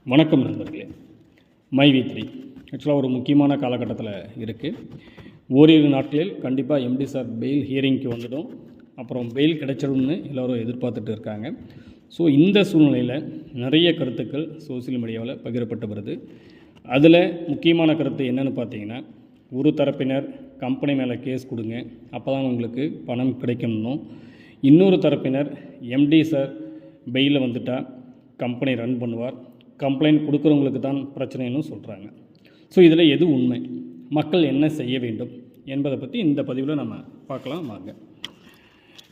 வணக்கம் நண்பர்களே. மை3 ஆக்சுவலாக ஒரு முக்கியமான காலகட்டத்தில் இருக்குது. ஓரிரு நாட்களில் கண்டிப்பாக எம்டி சார் பெயில் ஹியரிங்க்கு வந்துடும். அப்புறம் பெயில் கிடைச்சிடும்னு எல்லோரும் எதிர்பார்த்துட்டு இருக்காங்க. ஸோ இந்த சூழ்நிலையில் நிறைய கருத்துக்கள் சோசியல் மீடியாவில் பகிரப்பட்டு வருது. அதில் முக்கியமான கருத்து என்னென்னு பார்த்தீங்கன்னா, ஒரு தரப்பினர் கம்பெனி மேலே கேஸ் கொடுங்க, அப்போ தான் உங்களுக்கு பணம் கிடைக்கணும். இன்னொரு தரப்பினர் எம்டி சார் பெயிலில் வந்துட்டால் கம்பெனி ரன் பண்ணுவார், கம்ப்ளைண்ட் கொடுக்குறவங்களுக்கு தான் பிரச்சனைன்னு சொல்கிறாங்க. ஸோ இதில் எது உண்மை, மக்கள் என்ன செய்ய வேண்டும் என்பதை பற்றி இந்த பதிவில் நம்ம பார்க்கலாம் வாங்க.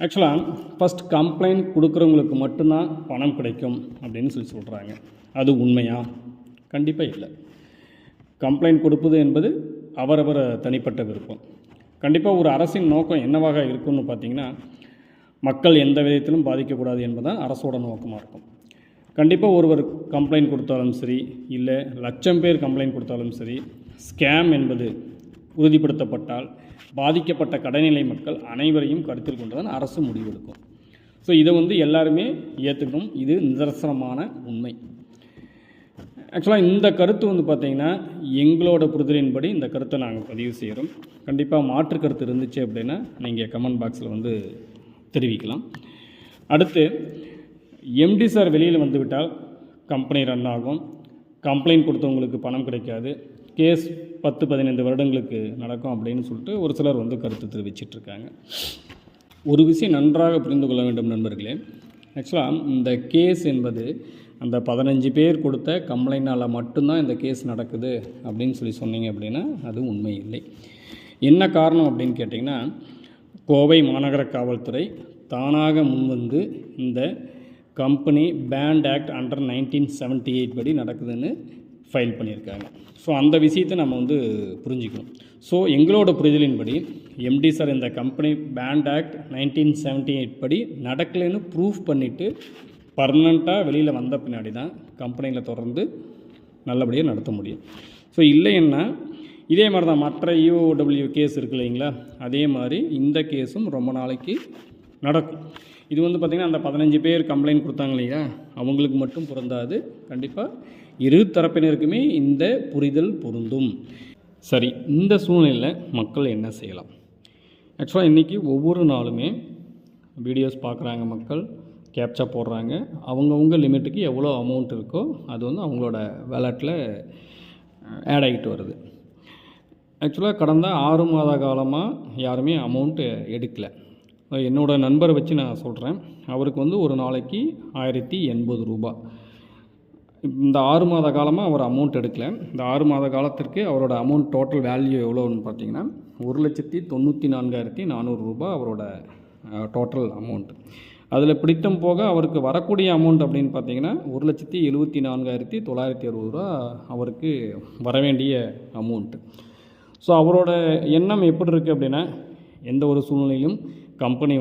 ஆக்சுவலாக ஃபஸ்ட் கம்ப்ளைண்ட் கொடுக்குறவங்களுக்கு மட்டும்தான் பணம் கிடைக்கும் அப்படின்னு சொல்கிறாங்க. அது உண்மையா? கண்டிப்பாக இல்லை. கம்ப்ளைண்ட் கொடுப்பது என்பது அவரவர் தனிப்பட்ட விருப்பம். கண்டிப்பாக ஒரு அரசின் நோக்கம் என்னவாக இருக்குன்னு பார்த்திங்கன்னா, மக்கள் எந்த விதத்திலும் பாதிக்கக்கூடாது என்பதுதான் அரசோட நோக்கமாக இருக்கும். கண்டிப்பாக ஒருவர் கம்ப்ளைண்ட் கொடுத்தாலும் சரி, இல்லை லட்சம் பேர் கம்ப்ளைண்ட் கொடுத்தாலும் சரி, ஸ்கேம் என்பது உறுதிப்படுத்தப்பட்டால் பாதிக்கப்பட்ட கடைநிலை மக்கள் அனைவரையும் கருத்தில் கொண்டு தான் அரசு முடிவெடுக்கும். ஸோ இதை எல்லாருமே ஏற்றுக்கணும். இது நிதர்சனமான உண்மை. ஆக்சுவலாக இந்த கருத்து பார்த்திங்கன்னா, எங்களோட புரிதலின்படி இந்த கருத்தை நாங்கள் பதிவு செய்கிறோம். கண்டிப்பாக மாற்று கருத்து இருந்துச்சு அப்படின்னா நீங்கள் கமெண்ட் பாக்ஸில் தெரிவிக்கலாம். அடுத்து, எம்டி சார் வெளியில் வந்துவிட்டால் கம்பெனி ரன் ஆகும், கம்ப்ளைண்ட் கொடுத்தவங்களுக்கு பணம் கிடைக்காது, கேஸ் 10-15 வருடங்களுக்கு நடக்கும் அப்படின்னு சொல்லிட்டு ஒரு சிலர் கருத்து தெரிவிச்சிட்ருக்காங்க. ஒரு விஷயம் நன்றாக புரிந்து கொள்ள வேண்டும் நண்பர்களே. ஆக்சுவலாக இந்த கேஸ் என்பது அந்த 15 பேர் கொடுத்த கம்ப்ளைண்ட்னால் மட்டும்தான் இந்த கேஸ் நடக்குது அப்படின்னு சொன்னீங்க அப்படின்னா அது உண்மை இல்லை. என்ன காரணம் அப்படின்னு கேட்டிங்கன்னா, கோவை மாநகர காவல்துறை தானாக முன்வந்து இந்த கம்பெனி பேண்ட் ஆக்ட் அண்டர் 1978 படி நடக்குதுன்னு ஃபைல் பண்ணியிருக்காங்க. ஸோ அந்த விஷயத்தை நம்ம புரிஞ்சுக்கணும். ஸோ எங்களோட புரிதலின்படி எம்டி சார் இந்த கம்பெனி பேண்ட் ஆக்ட் 1978 படி நடக்கலைன்னு ப்ரூஃப் பண்ணிவிட்டு பர்மனெண்ட்டாக வெளியில் வந்த பின்னாடி தான் கம்பெனியில் தொடர்ந்து நல்லபடியாக நடத்த முடியும். ஸோ இல்லைன்னா இதே மாதிரி தான் மற்ற EOW கேஸ் இருக்குது இல்லைங்களா, அதே மாதிரி இந்த கேஸும் ரொம்ப நாளைக்கு நடக்கும். இது பார்த்திங்கன்னா, அந்த 15 பேர் கம்ப்ளைண்ட் கொடுத்தாங்க இல்லையா, அவங்களுக்கு மட்டும் பொருந்தாது. கண்டிப்பாக இரு தரப்பினருக்குமே இந்த புரிதல் பொருந்தும். சரி, இந்த சூழ்நிலையில் மக்கள் என்ன செய்யலாம்? ஆக்சுவலாக இன்றைக்கி ஒவ்வொரு நாளுமே வீடியோஸ் பார்க்குறாங்க மக்கள், கேப்சா போடுறாங்க. அவங்கவுங்க லிமிட்டுக்கு எவ்வளோ அமௌண்ட் இருக்கோ அது அவங்களோட வேலட்டில் ஆட் ஆகிட்டு வருது. ஆக்சுவலாக கடந்த 6 மாத காலமாக யாருமே அமௌண்ட்டு எடுக்கலை. என்னோடய நண்பரை வச்சு நான் சொல்கிறேன். அவருக்கு ஒரு நாளைக்கு 1080 ரூபா. இந்த 6 மாத காலமாக அவர் அமௌண்ட் எடுக்கலை. இந்த 6 மாத காலத்திற்கு அவரோட அமௌண்ட் டோட்டல் வேல்யூ எவ்வளோன்னு பார்த்தீங்கன்னா 1,94,400 ரூபா அவரோட டோட்டல் அமௌண்ட். அதில் பிடித்தம் போக அவருக்கு வரக்கூடிய அமௌண்ட் அப்படின்னு பார்த்தீங்கன்னா 1,74,960 ரூபா அவருக்கு வரவேண்டிய அமௌண்ட்டு. ஸோ அவரோட எண்ணம் எப்படி இருக்குது அப்படின்னா, எந்த ஒரு சூழ்நிலையிலும் கம்பெனி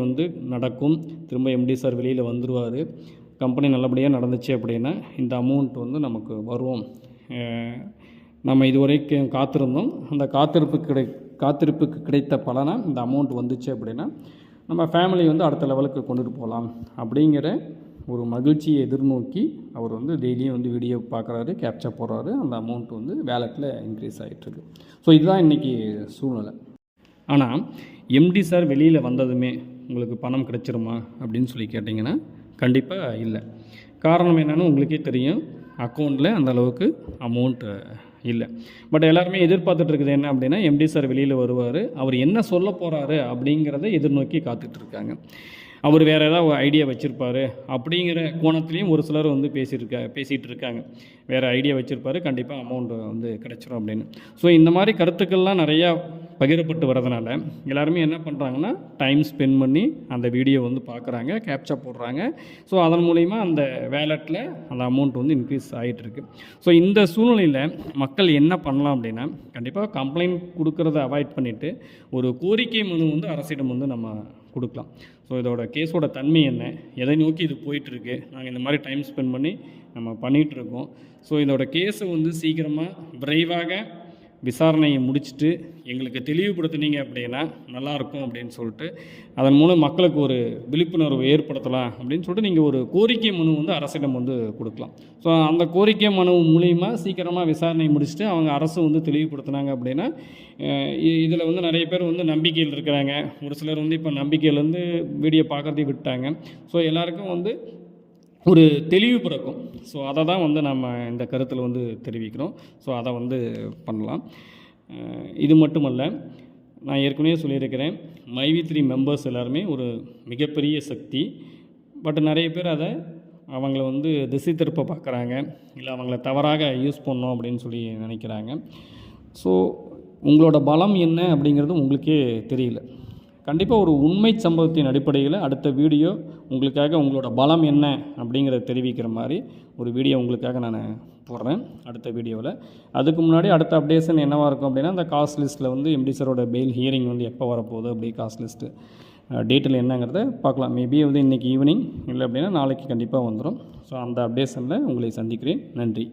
நடக்கும், திரும்ப எம்டி சார் வெளியில் வந்துடுவார், கம்பெனி நல்லபடியாக நடந்துச்சு அப்படின்னா இந்த அமௌண்ட் நமக்கு வரும். நம்ம இதுவரைக்கும் காத்திருந்தோம், அந்த காத்திருப்புக்கு கிடைத்த பலனாக இந்த அமௌண்ட் வந்துச்சு அப்படின்னா நம்ம ஃபேமிலி அடுத்த லெவலுக்கு கொண்டுட்டு போகலாம் அப்படிங்கிற ஒரு மகிழ்ச்சியை எதிர்நோக்கி அவர் டெய்லியும் வீடியோ பார்க்குறாரு, கேப்சா போடுறாரு. அந்த அமௌண்ட் வேலெட்டில் இன்க்ரீஸ் ஆகிட்டுருக்கு. ஸோ இதுதான் இன்றைக்கி சூழ்நிலை. ஆனால் எம்டி சார் வெளியில் வந்ததுமே உங்களுக்கு பணம் கிடைச்சிருமா அப்படின்னு கேட்டிங்கன்னா கண்டிப்பாக இல்லை. காரணம் என்னென்னு உங்களுக்கே தெரியும், அக்கௌண்ட்டில் அந்த அளவுக்கு அமௌண்ட்டு இல்லை. பட் எல்லாருமே எதிர்பார்த்துட்ருக்குது என்ன அப்படின்னா, எம்டி சார் வெளியில் வருவார், அவர் என்ன சொல்ல போகிறாரு அப்படிங்கிறத எதிர்நோக்கி காத்துட்ருக்காங்க. அவர் வேறு ஏதாவது ஐடியா வச்சுருப்பார் அப்படிங்கிற கோணத்துலேயும் ஒரு சிலர் பேசிகிட்டு இருக்காங்க. வேறு ஐடியா வச்சுருப்பார், கண்டிப்பாக அமௌண்ட்டு கிடச்சிரும் அப்படின்னு. ஸோ இந்த மாதிரி கருத்துக்கள்லாம் நிறையா பகிரப்பட்டு வரதுனால எல்லாருமே என்ன பண்ணுறாங்கன்னா, டைம் ஸ்பெண்ட் பண்ணி அந்த வீடியோ பார்க்குறாங்க, கேப்சா போடுறாங்க. ஸோ அதன் மூலிமா அந்த வேலெட்டில் அந்த அமௌண்ட் இன்க்ரீஸ் ஆகிட்டுருக்கு. ஸோ இந்த சூழ்நிலையில் மக்கள் என்ன பண்ணலாம் அப்படின்னா, கண்டிப்பாக கம்ப்ளைண்ட் கொடுக்குறத அவாய்ட் பண்ணிவிட்டு ஒரு கோரிக்கை மனு அரசிடம் நம்ம கொடுக்கலாம். ஸோ இதோட கேஸோட தன்மை என்ன, எதை நோக்கி இது போயிட்டுருக்கு, நாங்கள் இந்த மாதிரி டைம் ஸ்பெண்ட் பண்ணி நம்ம பண்ணிகிட்ருக்கோம். ஸோ இதோட கேஸை சீக்கிரமாக விரைவாக விசாரணையை முடிச்சுட்டு எங்களுக்கு தெளிவுபடுத்துனீங்க அப்படின்னா நல்லாயிருக்கும் அப்படின்னு சொல்லிட்டு, அதன் மூலம் மக்களுக்கு ஒரு விழிப்புணர்வு ஏற்படுத்தலாம் அப்படின்னு சொல்லிட்டு நீங்கள் ஒரு கோரிக்கை மனு வந்து அரசிடம் வந்து கொடுக்கலாம். ஸோ அந்த கோரிக்கை மனு மூலிமா சீக்கிரமாக விசாரணை முடிச்சுட்டு அவங்க அரசு வந்து தெளிவுபடுத்தினாங்க அப்படின்னா, இதில் வந்து நிறைய பேர் வந்து நம்பிக்கையில் இருக்கிறாங்க. ஒரு சிலர் வந்து இப்போ நம்பிக்கையிலேருந்து வீடியோ பார்க்குறதையும் விட்டாங்க. ஸோ எல்லாருக்கும் வந்து ஒரு தெளிவு பிறக்கும். ஸோ அதை தான் வந்து நம்ம இந்த கருத்தில் வந்து தெரிவிக்கிறோம். ஸோ அதை வந்து பண்ணலாம். இது மட்டுமல்ல, நான் ஏற்கனவே சொல்லியிருக்கிறேன், மைவி3 மெம்பர்ஸ் எல்லாருமே ஒரு மிகப்பெரிய சக்தி. பட் நிறைய பேர் அதை அவங்கள வந்து திசை திருப்ப பார்க்குறாங்க, இல்லை அவங்கள தவறாக யூஸ் பண்ணோம் அப்படின்னு சொல்லி நினைக்கிறாங்க. ஸோ உங்களோட பலம் என்ன அப்படிங்கிறது உங்களுக்கே தெரியல. கண்டிப்பாக ஒரு உண்மை சம்பவத்தின் அடிப்படையில் அடுத்த வீடியோ உங்களுக்காக உங்களோட பலம் என்ன அப்படிங்கிறத தெரிவிக்கிற மாதிரி ஒரு வீடியோ உங்களுக்காக நான் போடுறேன் அடுத்த வீடியோவில். அதுக்கு முன்னாடி அடுத்த அப்டேஷன் என்னவாக இருக்கும் அப்படின்னா, அந்த காஸ்ட் லிஸ்ட்டில் வந்து எம்டி சாரோட பெயில் ஹியரிங் வந்து எப்போ வரப்போகுது, அப்படி காஸ்ட் லிஸ்ட்டு டீட்டெயில் என்னங்கிறத பார்க்கலாம். மேபி வந்து இன்றைக்கி ஈவினிங், இல்லை அப்படின்னா நாளைக்கு கண்டிப்பாக வந்துடும். ஸோ அந்த அப்டேஷனில் உங்களை சந்திக்கிறேன். நன்றி.